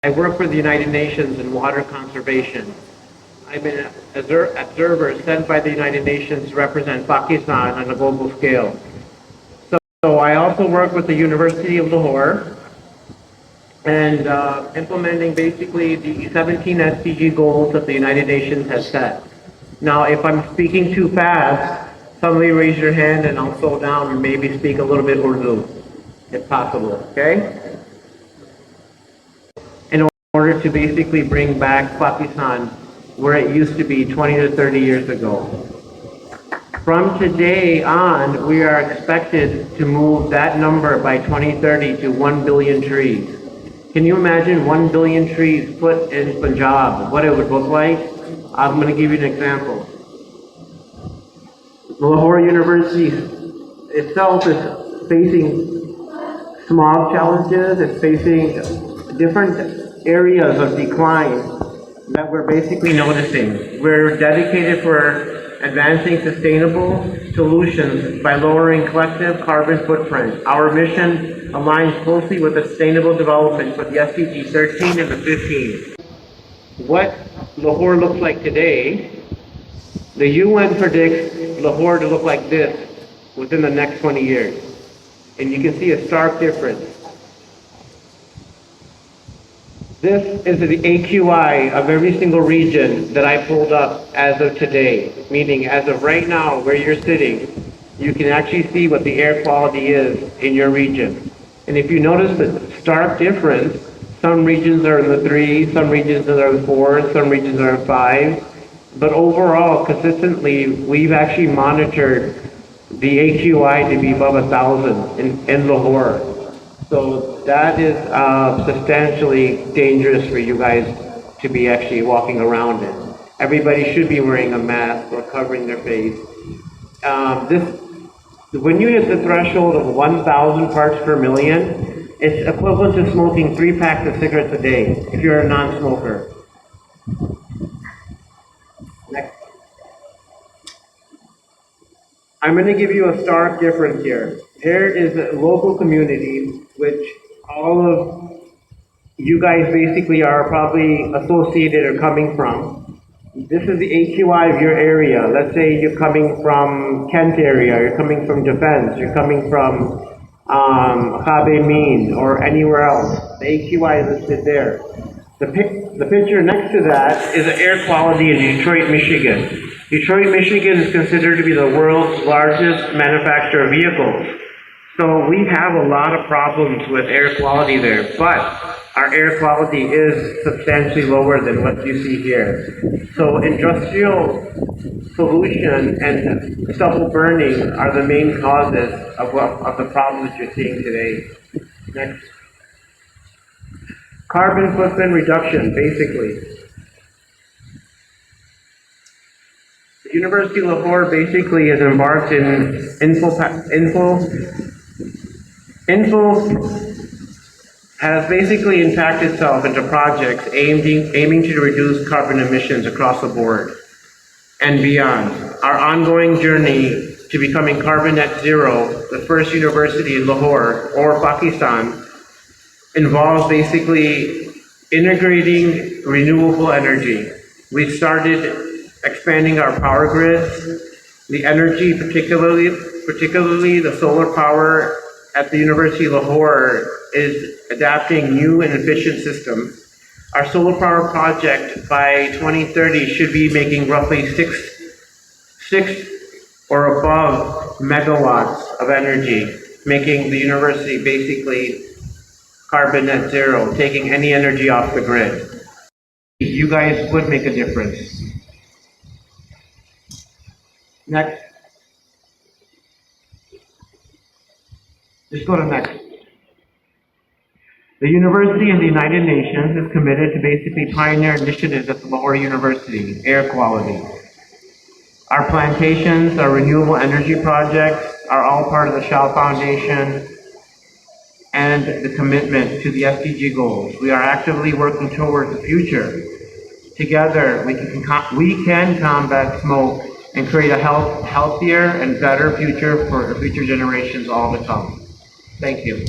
I work for the United Nations in water conservation. I'm an observer sent by the United Nations to represent Pakistan on a global scale. So I also work with the University of Lahore and implementing basically the 17 SDG goals that the United Nations has set. Now, if I'm speaking too fast, somebody raise your hand and I'll slow down and maybe speak a little bit Urdu, if possible, okay? In order to basically bring back Pakistan where it used to be 20 to 30 years ago. From today on, we are expected to move that number by 2030 to 1 billion trees. Can you imagine 1 billion trees put in Punjab, what it would look like? I'm going to give you an example. Lahore University itself is facing smog challenges, it's facing different areas of decline that we're basically noticing. We're dedicated for advancing sustainable solutions by lowering collective carbon footprint. Our mission aligns closely with the sustainable development for the SDG 13 and the 15. What Lahore looks like today, the UN predicts Lahore to look like this within the next 20 years. And you can see a stark difference. This is the AQI of every single region that I pulled up as of today, meaning as of right now where you're sitting, you can actually see what the air quality is in your region. And if you notice the stark difference, some regions are in the 3, some regions are in 4, some regions are in 5, but overall, consistently, we've actually monitored the AQI to be above 1,000 in Lahore. So that is substantially dangerous for you guys to be actually walking around in. Everybody should be wearing a mask or covering their face. When you hit the threshold of 1,000 parts per million, it's equivalent to smoking 3 packs of cigarettes a day if you're a non-smoker. Next. I'm going to give you a stark difference here. Here is a local community, which all of you guys basically are probably associated or coming from. This is the AQI of your area. Let's say you're coming from Kent area, you're coming from Defense, you're coming from Khabe Min or anywhere else. The AQI is listed there. The picture next to that is the air quality in Detroit, Michigan. Detroit, Michigan is considered to be the world's largest manufacturer of vehicles. So we have a lot of problems with air quality there, but our air quality is substantially lower than what you see here. So industrial pollution and stubble burning are the main causes of the problems you're seeing today. Next. Carbon footprint reduction, basically. The University of Lahore basically has embarked in has basically impacted itself into projects aiming to reduce carbon emissions across the board and beyond. Our ongoing journey to becoming carbon net zero, the first university in Lahore or Pakistan, involves basically integrating renewable energy. We started expanding our power grids, the energy, particularly the solar power at the University of Lahore is adapting new and efficient systems. Our solar power project by 2030 should be making roughly six or above megawatts of energy, making the university basically carbon net zero, taking any energy off the grid. You guys would make a difference. Next. Just go to next. The University of the United Nations is committed to basically pioneer initiatives at the Lahore University, air quality. Our plantations, our renewable energy projects are all part of the Shell Foundation and the commitment to the SDG goals. We are actively working towards the future. Together, we can combat smoke and create a healthier and better future for future generations all to come. Thank you.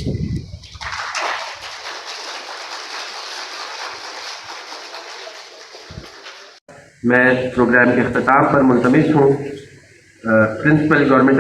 मैं programme के अख्ताम पर मुलतमिस हूँ principal government